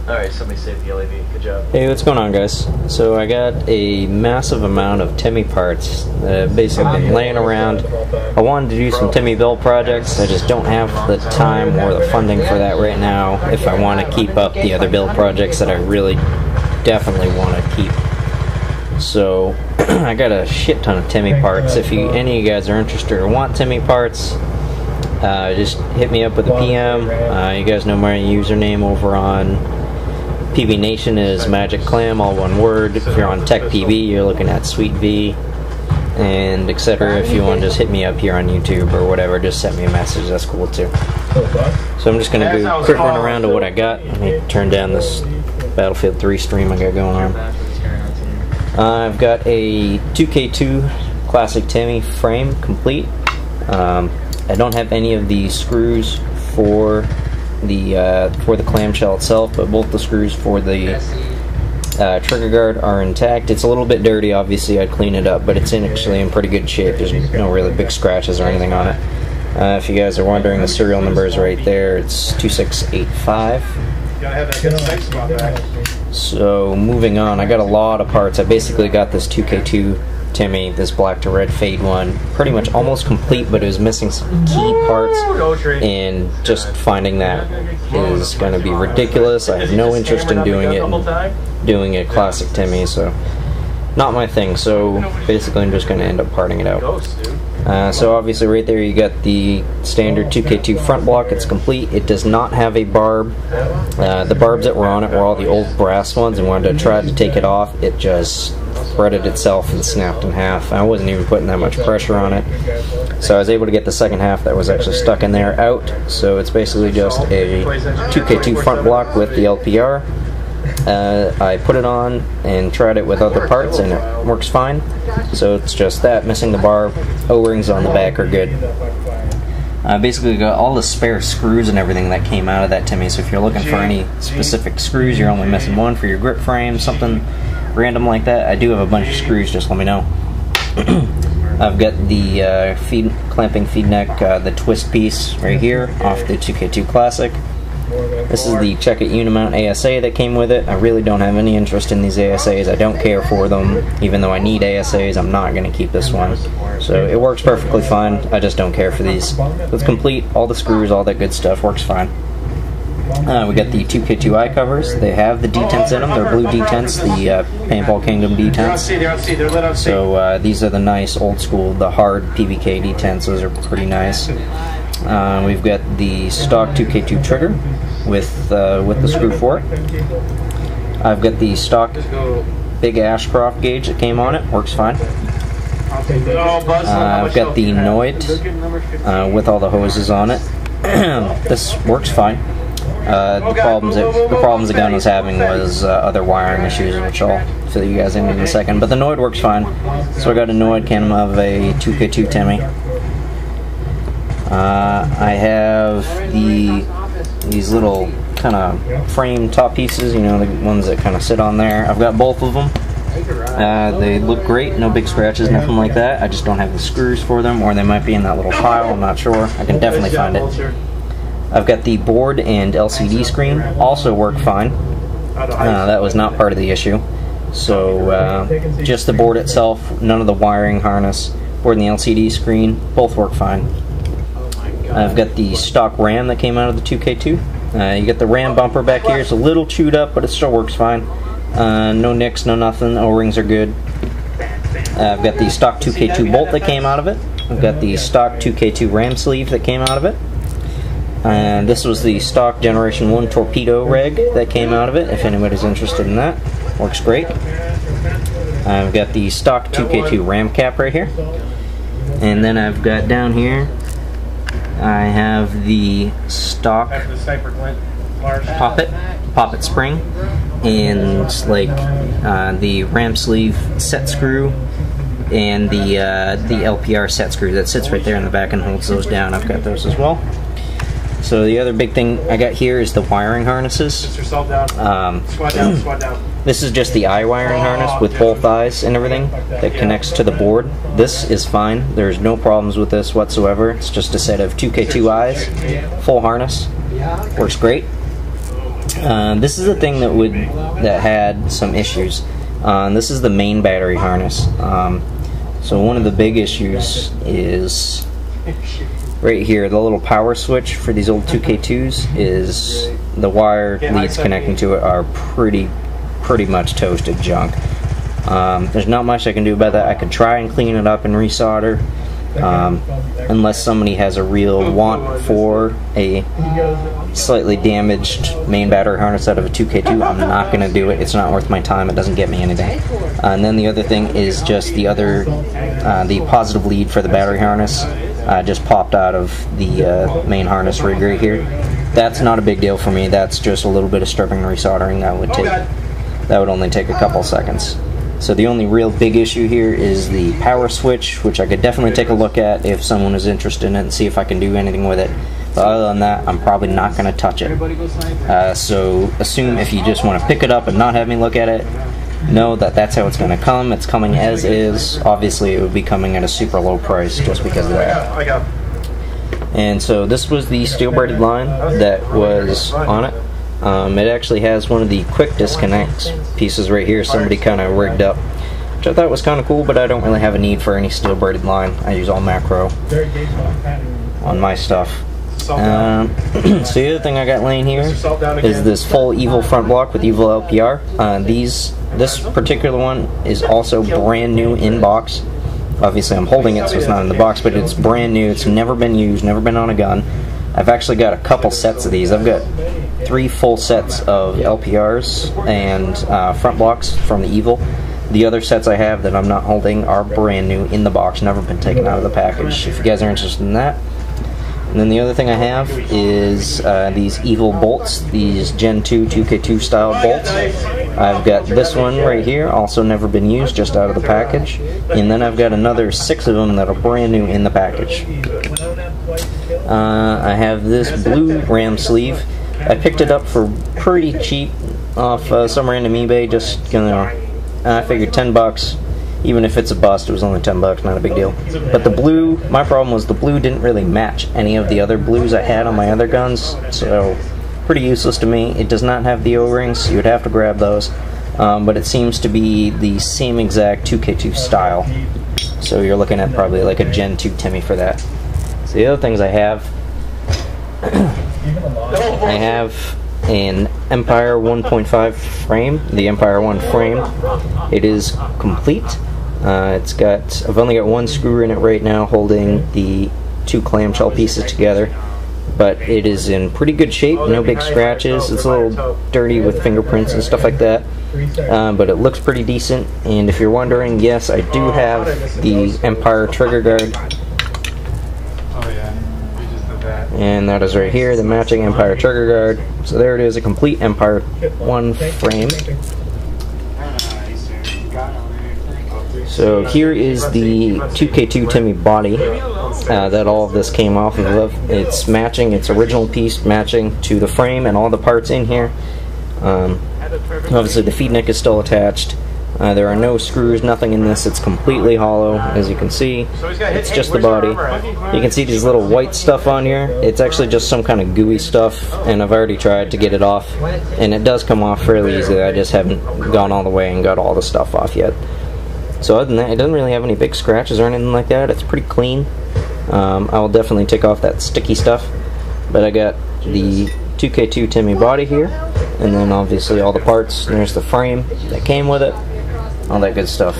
Alright, somebody saved the LAV. Good job. Hey, what's going on, guys? So I got a massive amount of Timmy parts that have basically been laying around. I wanted to do some Timmy build projects. I just don't have the time or the funding for that right now if I want to keep up the other build projects that I really definitely want to keep. So I got a shit ton of Timmy parts. If any of you guys are interested or want Timmy parts, just hit me up with a PM. You guys know my username over on PB Nation is Magic Clam, all one word. If you're on Tech PB, you're looking at Sweet V, and etc. If you want to just hit me up here on YouTube or whatever, just send me a message. That's cool too. So I'm just gonna do a quick run around of what I got. Let me turn down this Battlefield 3 stream I got going on. I've got a 2K2 Classic Timmy frame complete. I don't have any of the screws for the clamshell itself, but both the screws for the trigger guard are intact. It's a little bit dirty, obviously. I'd clean it up, but it's actually in pretty good shape. There's no really big scratches or anything on it. If you guys are wondering, the serial number is right there. It's 2685. So moving on, I got a lot of parts. I basically got this 2K2 Timmy, this black to red fade one, pretty much almost complete, but it was missing some key parts, and just finding that is going to be ridiculous. I have no interest in doing a classic Timmy, so not my thing. So basically I'm just going to end up parting it out. So obviously right there you got the standard 2K2 front block. It's complete. It does not have a barb. The barbs that were on it were all the old brass ones, and when I tried to take it off, it just threaded itself and snapped in half. I wasn't even putting that much pressure on it, so I was able to get the second half that was actually stuck in there out. So it's basically just a 2K2 front block with the LPR. I put it on and tried it with other parts, and it works fine. So it's just that, missing the barb. O-rings on the back are good. I basically got all the spare screws and everything that came out of that Timmy, so if you're looking for any specific screws, you're only missing one for your grip frame, something random like that. I do have a bunch of screws, just let me know. I've got the clamping feed neck, the twist piece right here off the 2K2 Classic. This is the Check It Unimount ASA that came with it. I really don't have any interest in these ASAs. I don't care for them. Even though I need ASAs, I'm not going to keep this one. So it works perfectly fine. I just don't care for these. It's complete, all the screws, all that good stuff, works fine. We got the 2K2 eye covers. They have the detents in them. They're blue detents, the Paintball Kingdom detents. So these are the nice old school, the hard PVK detents. Those are pretty nice. We've got the stock 2K2 trigger with the screw for it. I've got the stock big Ashcroft gauge that came on it. Works fine. I've got the Noid with all the hoses on it. This works fine. The problems the gun was having was other wiring issues, which I'll fill you guys in a second. But the Noid works fine. So I got a Noid can of a 2K2 Timmy. I have these little kind of frame top pieces, you know, the ones that kind of sit on there. I've got both of them. They look great, no big scratches, nothing like that. I just don't have the screws for them, or they might be in that little pile, I'm not sure. I can definitely find it. I've got the board and LCD screen, also work fine. That was not part of the issue. So just the board itself, none of the wiring harness, board and the LCD screen, both work fine. I've got the stock RAM that came out of the 2K2. You get the RAM bumper back here. It's a little chewed up, but it still works fine. No nicks, no nothing. O-rings are good. I've got the stock 2K2 bolt that came out of it. I've got the stock 2K2 RAM sleeve that came out of it. And this was the stock Generation 1 torpedo reg that came out of it, if anybody's interested in that. Works great. I've got the stock 2K2 RAM cap right here. And then I've got down here, I have the stock poppet spring, and like the ram sleeve set screw, and the LPR set screw that sits right there in the back and holds those down. I've got those as well. So the other big thing I got here is the wiring harnesses. This is just the eye wiring harness with both eyes and everything that connects to the board. This is fine. There's no problems with this whatsoever. It's just a set of 2K2 eyes, full harness. Works great. This is the thing that had some issues. This is the main battery harness. So one of the big issues is right here, the little power switch for these old 2K2s is the wire leads connecting to it are pretty much toasted junk. There's not much I can do about that. I could try and clean it up and resolder, unless somebody has a real want for a slightly damaged main battery harness out of a 2K2. I'm not going to do it. It's not worth my time. It doesn't get me anything. And then the other thing is just the positive lead for the battery harness just popped out of the main harness rig right here. That's not a big deal for me. That's just a little bit of stripping and resoldering that would only take a couple seconds. So the only real big issue here is the power switch, which I could definitely take a look at if someone is interested in it and see if I can do anything with it. But other than that, I'm probably not going to touch it. So assume if you just want to pick it up and not have me look at it, know that that's how it's going to come. It's coming as is. Obviously, it would be coming at a super low price just because of that. And so this was the steel braided line that was on it. It actually has one of the quick disconnect pieces right here somebody kind of rigged up, which I thought was kind of cool, but I don't really have a need for any steel braided line. I use all macro on my stuff. So the other thing I got laying here is this full Evil front block with Evil LPR. This particular one is also brand new in box. Obviously I'm holding it so it's not in the box, but it's brand new. It's never been used, never been on a gun. I've actually got a couple sets of these. I've got 3 full sets of LPRs and front blocks from the Evil. The other sets I have that I'm not holding are brand new in the box, never been taken out of the package, if you guys are interested in that. And then the other thing I have is these Evil bolts, these Gen 2 2K2 style bolts. I've got this one right here, also never been used, just out of the package. And then I've got another 6 of them that are brand new in the package. I have this blue ram sleeve. I picked it up for pretty cheap off some random eBay, just, you know, I figured 10 bucks. Even if it's a bust, it was only 10 bucks, not a big deal. But the blue, my problem was the blue didn't really match any of the other blues I had on my other guns, so pretty useless to me. It does not have the O-rings, you would have to grab those, but it seems to be the same exact 2K2 style. So you're looking at probably like a Gen 2 Timmy for that. So the other things I have, I have an Empire 1.5 frame, the Empire 1 frame. It is complete. I've only got 1 screw in it right now holding the 2 clamshell pieces together, but it is in pretty good shape, no big scratches. It's a little dirty with fingerprints and stuff like that, but it looks pretty decent. And if you're wondering, yes, I do have the Empire trigger guard. And that is right here, the matching Empire trigger guard. So there it is, a complete Empire 1 frame. So here is the 2K2 Timmy body that all of this came off of. It's matching, its original piece matching to the frame and all the parts in here. Obviously the feed neck is still attached. There are no screws, nothing in this. It's completely hollow, as you can see. It's just the body. You can see these little white stuff on here. It's actually just some kind of gooey stuff, and I've already tried to get it off, and it does come off fairly easily. I just haven't gone all the way and got all the stuff off yet. So other than that, it doesn't really have any big scratches or anything like that. It's pretty clean. I will definitely take off that sticky stuff, but I got the 2K2 Timmy body here, and then obviously all the parts. There's the frame that came with it, all that good stuff.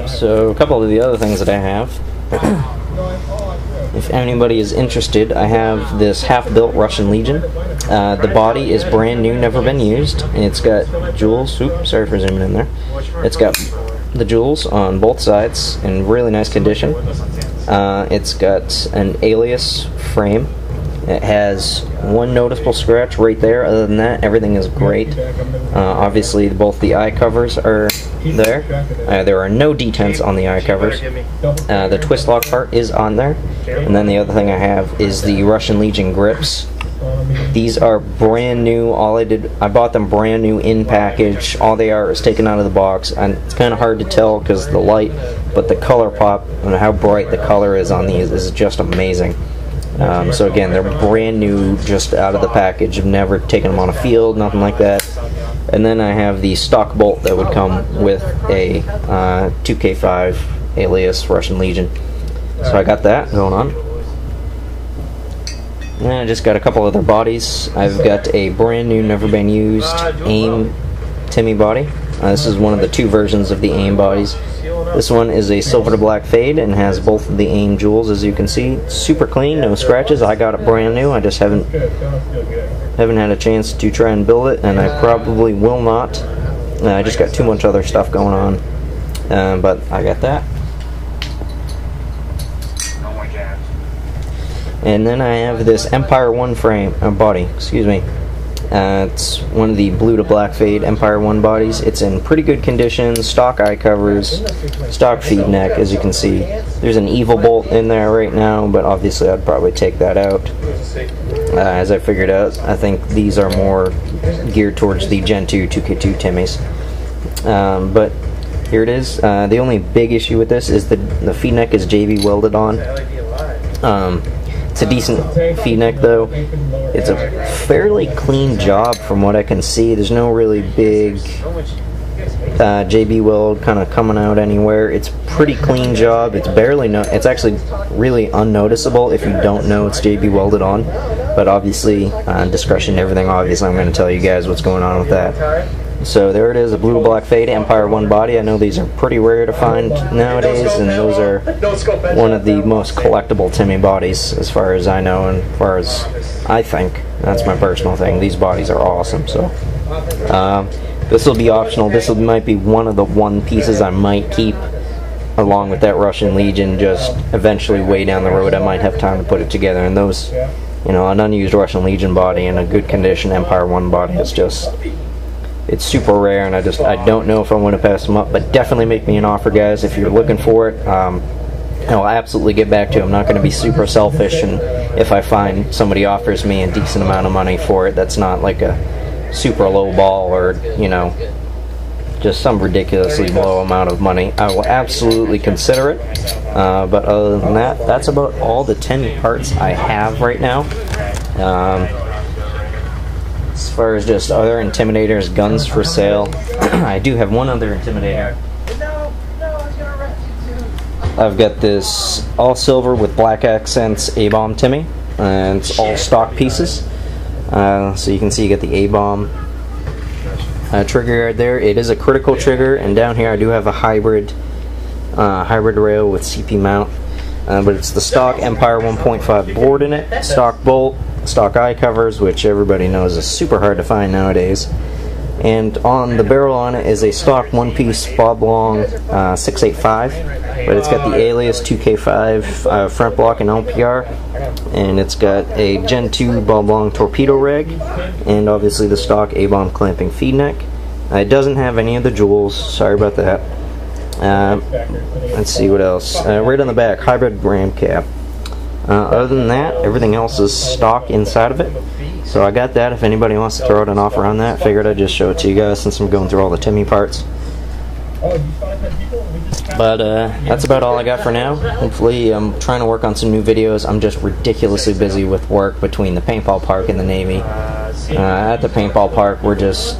So a couple of the other things that I have, if anybody is interested, I have this half-built Russian Legion. The body is brand new, never been used. It's got jewels, oops, sorry for zooming in there. It's got the jewels on both sides in really nice condition. It's got an alias frame. It has 1 noticeable scratch right there. Other than that, everything is great. Obviously, both the eye covers are there. There are no detents on the eye covers. The twist lock part is on there. And then the other thing I have is the Russian Legion grips. These are brand new. I bought them brand new in package. All they are is taken out of the box, and it's kind of hard to tell because of the light, but the color pop and how bright the color is on these is just amazing. So again, they're brand new, just out of the package. I've never taken them on a field, nothing like that. And then I have the stock bolt that would come with a 2K5 alias Russian Legion. So I got that going on. And I just got a couple other bodies. I've got a brand new, never been used AIM Timmy body. This is one of the two versions of the AIM bodies. This one is a silver to black fade and has both of the AIM jewels, as you can see. Super clean, no scratches. I got it brand new. I just haven't had a chance to try and build it, and I probably will not. I just got too much other stuff going on, but I got that. And then I have this Empire 1 frame body. Excuse me. It's one of the blue to black fade Empire 1 bodies. It's in pretty good condition, stock eye covers, stock feed neck, as you can see. There's an evil bolt in there right now, but obviously I'd probably take that out. As I figured out, I think these are more geared towards the Gen 2 2K2 Timmys. But here it is. The only big issue with this is the feed neck is JV welded on. It's a decent feed neck though. It's a fairly clean job from what I can see. There's no really big JB weld kind of coming out anywhere. It's pretty clean job. It's it's actually really unnoticeable if you don't know it's JB welded on. But obviously, discretion and everything, obviously I'm going to tell you guys what's going on with that. So there it is, a blue to black fade Empire 1 body. I know these are pretty rare to find nowadays, and those are one of the most collectible Timmy bodies as far as I know, and as far as I think. That's my personal thing. These bodies are awesome. So this will be optional. This might be one of the pieces I might keep along with that Russian Legion. Just eventually way down the road I might have time to put it together. And those, you know, an unused Russian Legion body and a good condition Empire 1 body is just... it's super rare, and I don't know if I want to pass them up, but definitely make me an offer, guys, if you're looking for it. I'll absolutely get back to you. I'm not going to be super selfish, and if I find somebody offers me a decent amount of money for it, that's not like a super low ball or, you know, just some ridiculously low amount of money, I will absolutely consider it. But other than that, that's about all the 10 parts I have right now. As far as just other Intimidators, guns for sale, I do have one other Intimidator. I've got this all silver with black accents A-bomb Timmy, and it's all stock pieces. So you can see you get the A-bomb trigger guard there. It is a critical trigger, and down here I do have a hybrid rail with CP mount. But it's the stock Empire 1.5 board in it, stock bolt, stock eye covers, which everybody knows is super hard to find nowadays. And on the barrel on it is a stock one-piece Bob Long 685, but it's got the alias 2K5 front block and LPR, and it's got a Gen 2 Bob Long torpedo rig, and obviously the stock A-bomb clamping feed neck. It doesn't have any of the jewels, sorry about that. Let's see what else. Right on the back, hybrid ram cap. Other than that, everything else is stock inside of it. So I got that. If anybody wants to throw out an offer on that, figured I'd just show it to you guys since I'm going through all the Timmy parts. But that's about all I got for now. Hopefully, I'm trying to work on some new videos. I'm just ridiculously busy with work between the paintball park and the Navy. At the paintball park, we're just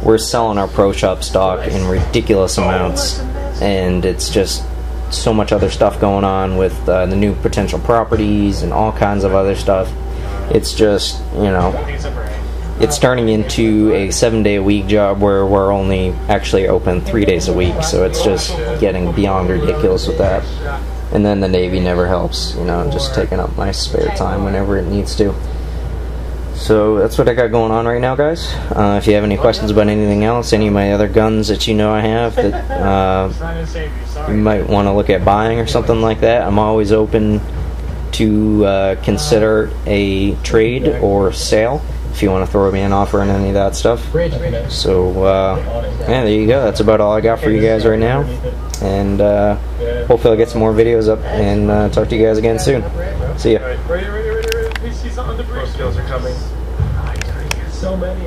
we're selling our pro shop stock in ridiculous amounts, and it's just so much other stuff going on with the new potential properties and all kinds of other stuff. It's just, you know, it's turning into a 7-day-a-week job where we're only actually open 3 days a week, so it's just getting beyond ridiculous with that. And then the Navy never helps, you know, just taking up my spare time whenever it needs to. So that's what I got going on right now, guys. If you have any questions about anything else, any of my other guns that you know I have that you might want to look at buying or something like that, I'm always open to consider a trade or sale if you want to throw me an offer on any of that stuff. So yeah, there you go. That's about all I got for you guys right now, and hopefully I'll get some more videos up and talk to you guys again soon. See ya. Those skills are coming. So many.